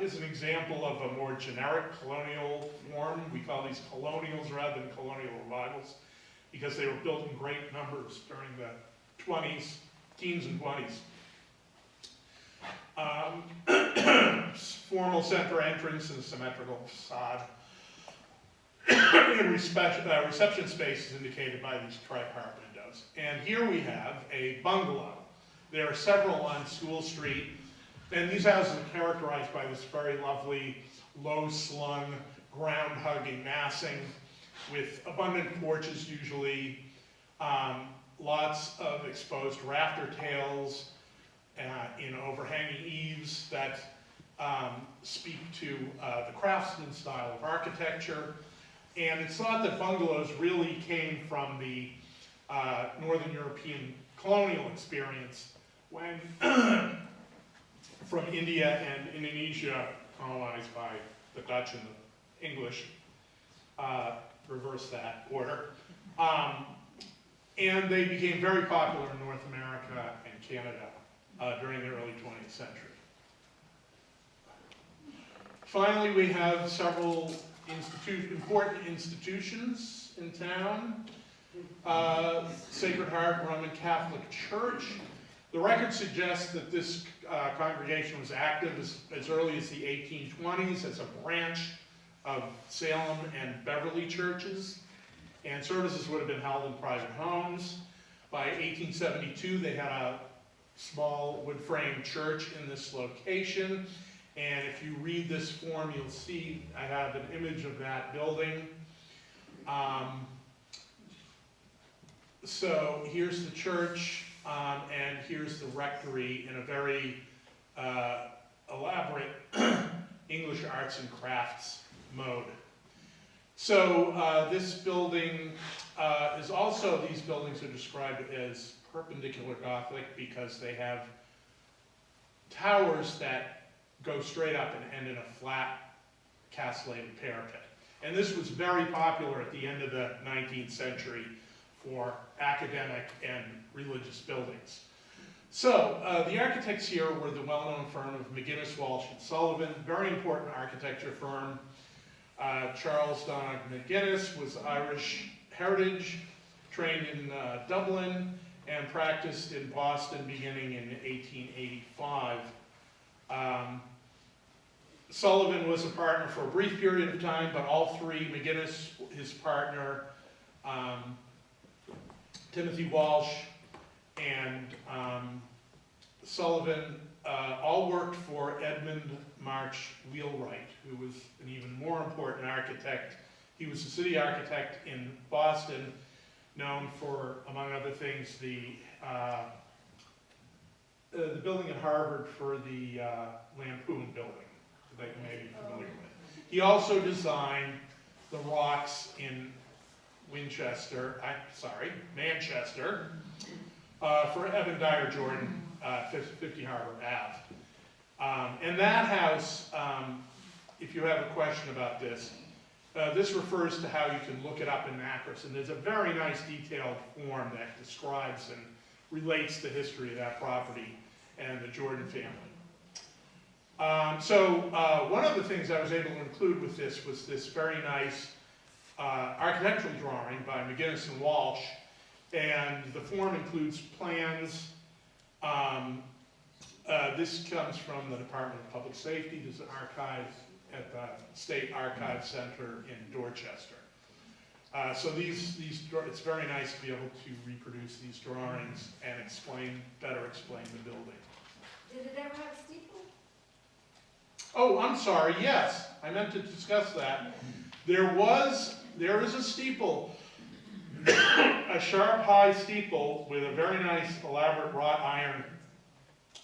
is an example of a more generic colonial form. We call these colonials rather than colonial revivals because they were built in great numbers during the 20s, teens and 20s. Formal center entrance and a symmetrical facade. And reception space is indicated by these tripartite windows. And here we have a bungalow. There are several on School Street. And these houses are characterized by this very lovely, low-slung, ground-hugging massing with abundant porches usually, lots of exposed rafter tails in overhanging eaves that speak to the craftsman style of architecture. And it's thought that bungalows really came from the Northern European colonial experience when from India and Indonesia, colonized by the Dutch and the English, reverse that order. And they became very popular in North America and Canada during the early 20th century. Finally, we have several important institutions in town. Sacred Heart Roman Catholic Church. The record suggests that this congregation was active as early as the 1820s as a branch of Salem and Beverly churches, and services would have been held in private homes. By 1872, they had a small wood frame church in this location, and if you read this form, you'll see I have an image of that building. So here's the church. And here's the rectory in a very elaborate English arts and crafts mode. So this building is also, these buildings are described as perpendicular Gothic because they have towers that go straight up and end in a flat castellated parapet. And this was very popular at the end of the 19th century for academic and religious buildings. So the architects here were the well-known firm of McGinnis, Walsh, and Sullivan, very important architecture firm. Charles Donogh McGinnis was Irish heritage, trained in Dublin, and practiced in Boston beginning in 1885. Sullivan was a partner for a brief period of time, but all three, McGinnis, his partner, Timothy Walsh, and Sullivan all worked for Edmund March Wheelwright, who was an even more important architect. He was the city architect in Boston, known for, among other things, the building at Harvard for the Lampoon building, that you may be familiar with. He also designed the rocks in Manchester, for Evan Dyer Jordan, 50 Harvard Ave. And that house, if you have a question about this, this refers to how you can look it up in Macros, and there's a very nice detailed form that describes and relates the history of that property and the Jordan family. One of the things I was able to include with this was this very nice architectural drawing by McGinnis and Walsh, and the form includes plans. This comes from the Department of Public Safety. There's an archive at the State Archive Center in Dorchester. It's very nice to be able to reproduce these drawings and better explain the building.
Did it ever have a steeple?
Oh, I'm sorry, yes, I meant to discuss that. There is a steeple, a sharp high steeple with a very nice elaborate wrought iron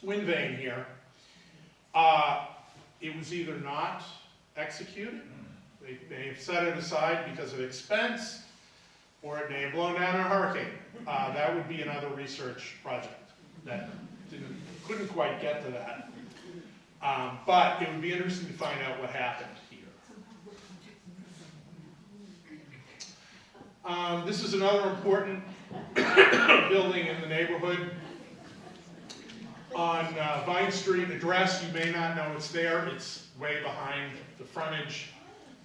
wind vane here. It was either not executed, they may have set it aside because of expense, or it may have blown down in a hurricane. That would be another research project that couldn't quite get to that. But it would be interesting to find out what happened here. This is another important building in the neighborhood. On Vine Street address, you may not know it's there. It's way behind the frontage,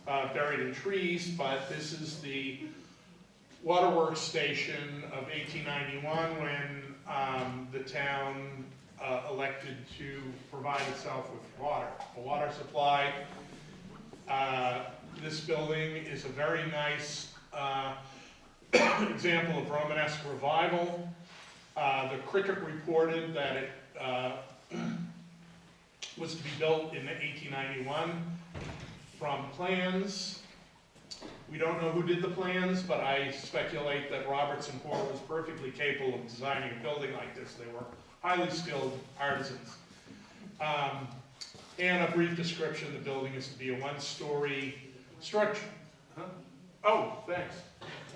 buried in trees, but this is the waterworks station of 1891 when the town elected to provide itself with water, a water supply. This building is a very nice example of Romanesque revival. The Cricket reported that it was to be built in 1891 from plans. We don't know who did the plans, but I speculate that Robertson Hoare was perfectly capable of designing a building like this. They were highly skilled artisans. And a brief description, the building is to be a one-story structure. Huh? Oh, thanks.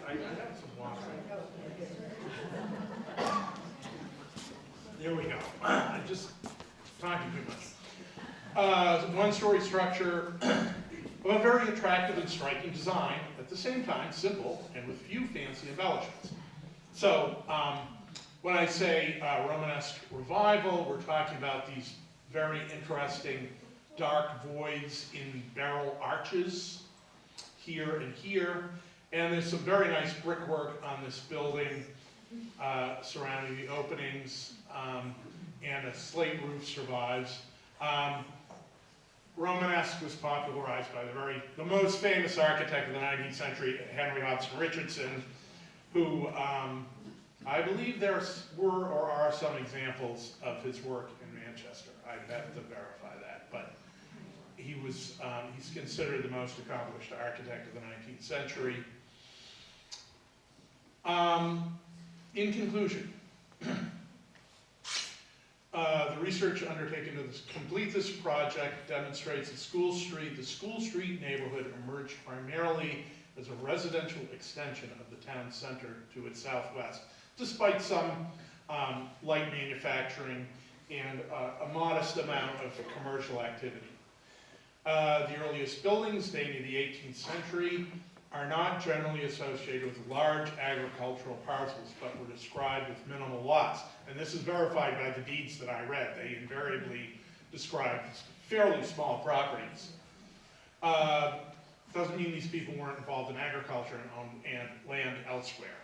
I have some water. There we go. I'm just talking too much. One-story structure, but a very attractive and striking design, at the same time simple and with few fancy embellishments. So when I say Romanesque revival, we're talking about these very interesting dark voids in barrel arches here and here. And there's some very nice brickwork on this building surrounding the openings, and a slate roof survives. Romanesque was popularized by the most famous architect of the 19th century, Henry Hobson Richardson, who I believe there were or are some examples of his work in Manchester. I'd have to verify that, but he's considered the most accomplished architect of the 19th century. In conclusion, the research undertaken to complete this project demonstrates that the School Street neighborhood emerged primarily as a residential extension of the town center to its southwest, despite some light manufacturing and a modest amount of commercial activity. The earliest buildings, dating the 18th century, are not generally associated with large agricultural parcels, but were described with minimal lots. And this is verified by the deeds that I read. They invariably described fairly small properties. Doesn't mean these people weren't involved in agriculture and owned land elsewhere.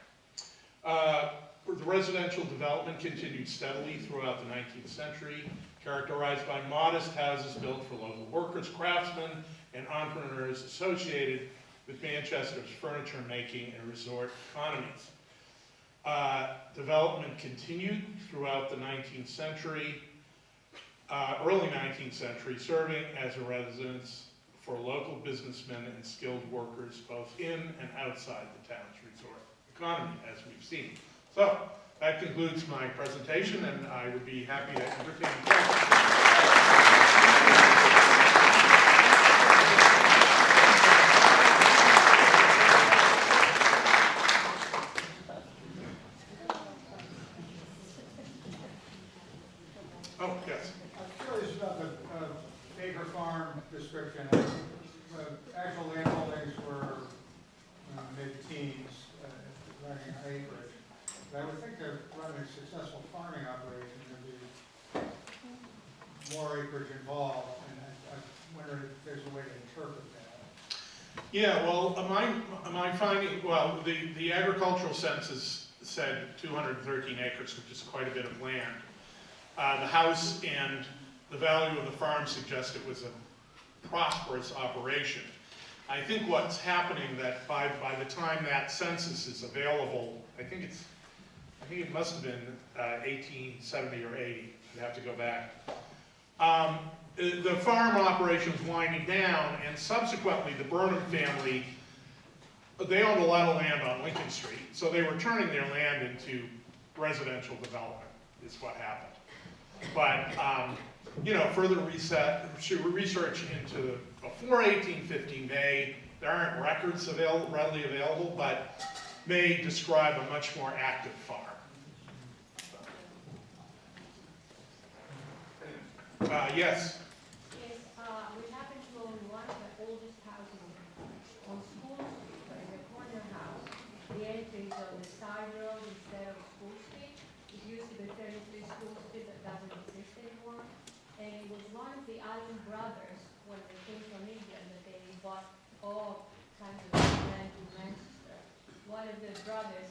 The residential development continued steadily throughout the 19th century, characterized by modest houses built for local workers, craftsmen, and entrepreneurs associated with Manchester's furniture making and resort economies. Development continued throughout the 19th century, early 19th century, serving as a residence for local businessmen and skilled workers, both in and outside the town's resort economy, as we've seen. So, that concludes my presentation, and I would be happy to entertain questions. Oh, yes.
I'm curious about the Baker Farm description. Actual land holdings were mid-teens, running acreage. But I would think that running a successful farming operation would be more acreage involved, and I wonder if there's a way to interpret that.
Yeah, well, my finding, well, the agricultural census said 213 acres, which is quite a bit of land. The house and the value of the farm suggest it was a prosperous operation. I think what's happening that by the time that census is available, I think it must have been 1870 or 80. I'd have to go back. The farm operation was winding down, and subsequently the Burnham family, they owned a lot of land on Lincoln Street, so they were turning their land into residential development, is what happened. But, you know, further research into before 1815 there aren't records readily available, but may describe a much more active farm. Yes?
Yes, we happen to own one of the oldest houses on School Street, but in the corner house. The entry is on the side road instead of School Street. It used to be 33 School Street, that doesn't exist anymore. And it was one of the Allen brothers, when they came from England, that they bought all kinds of land in Manchester. One of the brothers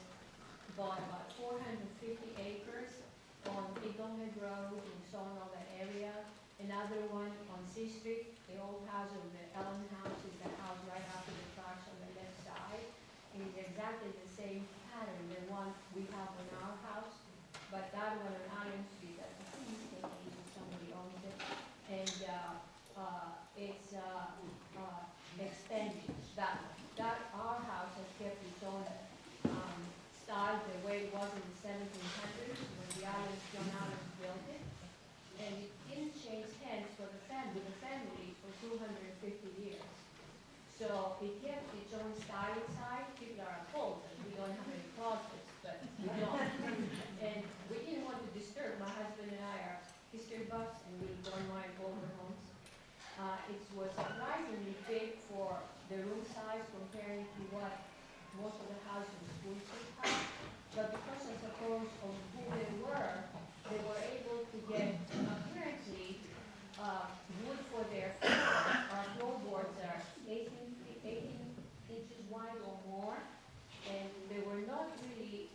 bought about 450 acres on Eaglehead Road in Sonoma area. Another one on C Street, the old house of the Ellen House is the house right after the tracks on the left side. And it's exactly the same pattern, the one we have on our house. But that one on Allen Street, I think somebody owns it. And it's extended. That our house has kept its own style the way it was in the 1700s when the John Allen built it. And it didn't change hands for the family for 250 years. So it kept its own style inside. People are appalled that we don't have any closets, but we don't. And we didn't want to disturb. My husband and I are history buffs, and we don't mind older homes. It was surprisingly big for the room size comparing to what most of the houses in School Street have. But because I suppose of who they were able to get apparently wood for their floors. Our floorboards are 18 inches wide or more, and they were not really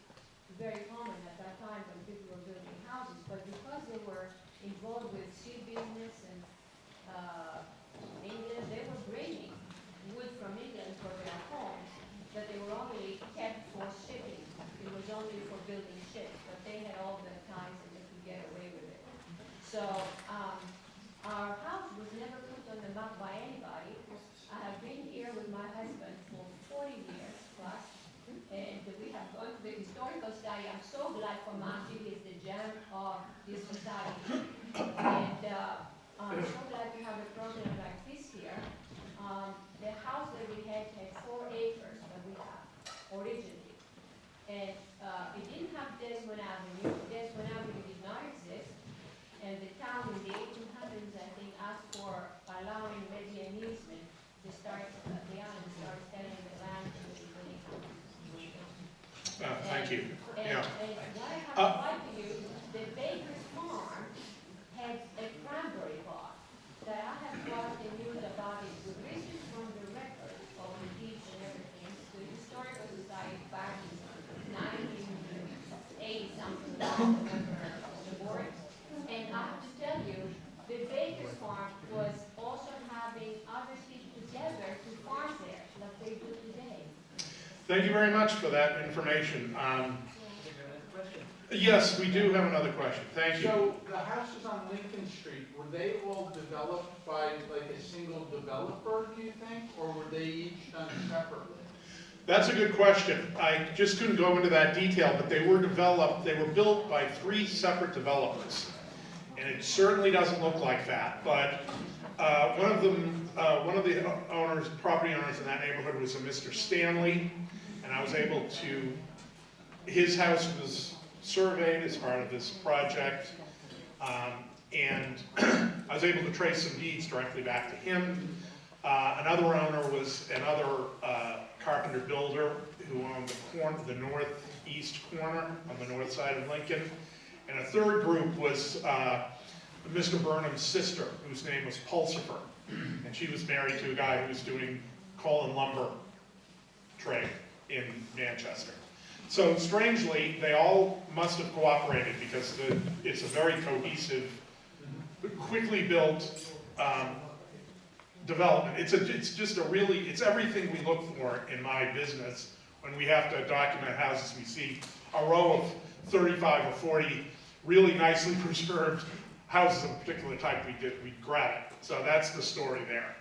very common at that time when people were building houses, but because they were involved with sea business and England, they were bringing wood from England for their homes, but they were only kept for shipping. It was only for building ships, but they had all the ties and they could get away with it. So our house was never put on the map by anybody. I have been here with my husband for 40 years plus, and we have gone to the historical study. I'm so glad for Marty, he's the gem of this society. And I'm so glad to have a program like this here. The house that we had 4 acres that we have originally. And it didn't have Desmond Avenue. Desmond Avenue did not exist. And the town in the 1800s, I think, asked for allowing maybe an easement to start, the island start selling the land to the building.
Thank you.
And what I have to write to you, the Baker's Farm had a cranberry bog that I have brought the news about it with research from the record of the deeds and everything to the Historical Society back in 1980 something, I don't remember the board. And I have to tell you, the Baker's Farm was also having other people together to farm there, like they do today.
Thank you very much for that information. Yes, we do have another question. Thank you.
So the houses on Lincoln Street, were they all developed by like a single developer, do you think? Or were they each done separately?
That's a good question. I just couldn't go into that detail, but they were built by 3 separate developers. And it certainly doesn't look like that, but one of the property owners in that neighborhood was a Mr. Stanley, and I was able to, his house was surveyed as part of this project, and I was able to trace some deeds directly back to him. Another owner was another carpenter builder who owned the northeast corner on the north side of Lincoln. And a third group was Mr. Burnham's sister, whose name was Pulsifer. And she was married to a guy who was doing coal and lumber trade in Manchester. So strangely, they all must have cooperated because it's a very cohesive, quickly built development. It's everything we look for in my business when we have to document houses. We see a row of 35 or 40 really nicely preserved houses of a particular type. We grab it. So that's the story there.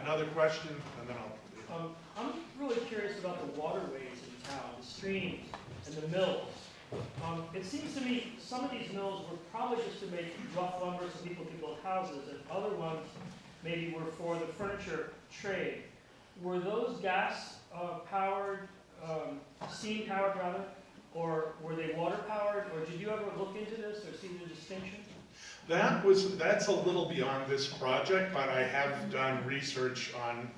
Another question, and then I'll.
I'm really curious about the waterways in town, the streams and the mills. It seems to me some of these mills were probably just to make rough lumber so people could build houses, and other ones maybe were for the furniture trade. Were those gas powered, steam powered rather, or were they water powered, or did you ever look into this or see the distinction?
That's a little beyond this project, but I have done research on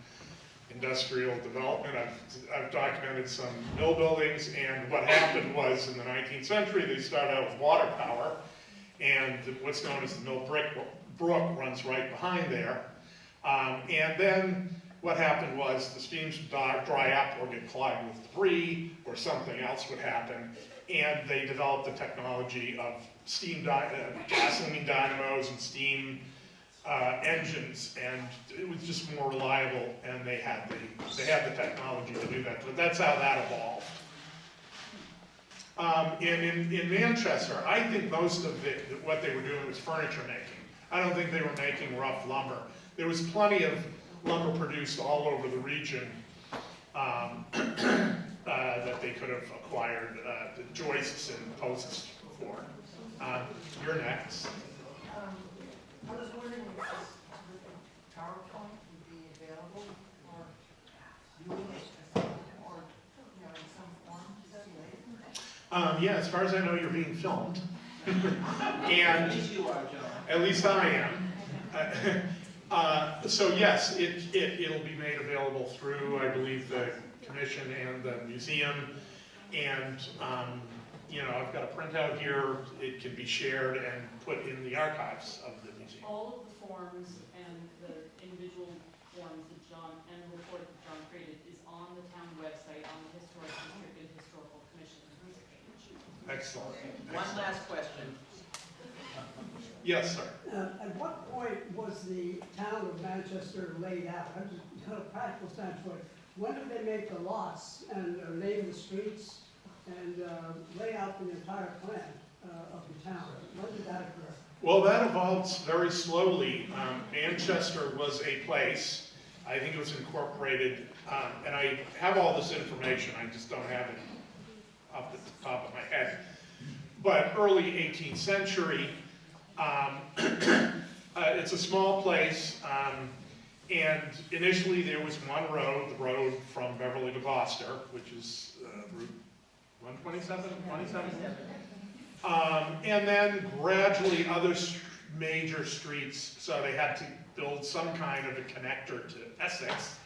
industrial development. I've documented some mill buildings, and what happened was in the 19th century they started out with water power, and what's known as the Mill Brook runs right behind there. And then what happened was the streams would dry up or get clogged with debris, or something else would happen, and they developed the technology of gasoline dynamos and steam engines, and it was just more reliable, and they had the technology to do that. But that's how that evolved. And in Manchester, I think most of what they were doing was furniture making. I don't think they were making rough lumber. There was plenty of lumber produced all over the region that they could have acquired the joists and posts for. You're next.
I was wondering if this PowerPoint would be available for viewing or in some form later.
Yeah, as far as I know, you're being filmed. And
At least you are, John.
at least I am. So yes, it'll be made available through, I believe, the commission and the museum. And I've got a printout here. It can be shared and put in the archives of the museum.
All of the forms and the individual forms that John, and the report that John created is on the town website on the Historical Commission page.
Excellent.
One last question.
Yes, sir.
At what point was the town of Manchester laid out? I'm just, practical standpoint. When did they make the lots and name the streets and lay out the entire plan of the town? When did that occur?
Well, that evolves very slowly. Manchester was a place. I think it was incorporated, and I have all this information. I just don't have it off the top of my head. But early 18th century, it's a small place, and initially there was one road, the road from Beverly to Gloucester, which is Route 127, 27? And then gradually other major streets, so they had to build some kind of a connector to Essex.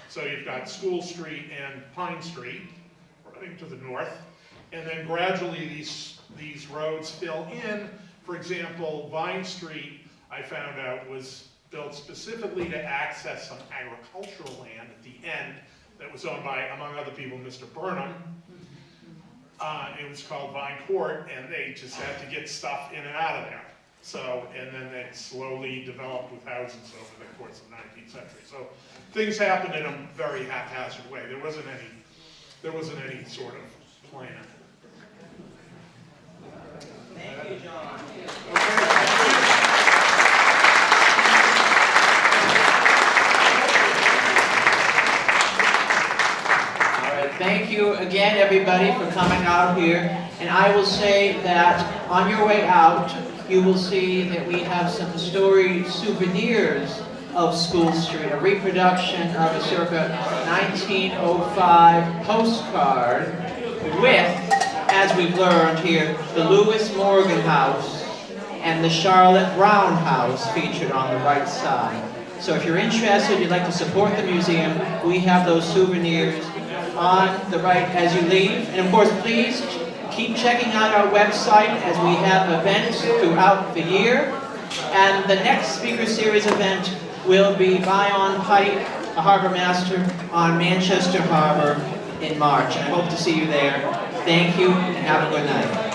So you've got School Street and Pine Street running to the north, and then gradually these roads fill in. For example, Vine Street, I found out, was built specifically to access some agricultural land at the end that was owned by, among other people, Mr. Burnham. It was called Vine Court, and they just had to get stuff in and out of there. So, and then it slowly developed with houses over the course of the 19th century. So things happened in a very haphazard way. There wasn't any sort of plan.
everybody for coming out here. And I will say that on your way out, you will see that we have some storied souvenirs of School Street, a reproduction of a circa 1905 postcard with, as we've learned here, the Lewis Morgan House and the Charlotte Brown House featured on the right side. So if you're interested, you'd like to support the museum, we have those souvenirs on the right as you leave. And of course, please keep checking out our website as we have events throughout the year. And the next Speaker Series event will be Bion Pike, a harbor master, on Manchester Harbor in March. And I hope to see you there. Thank you, and have a good night.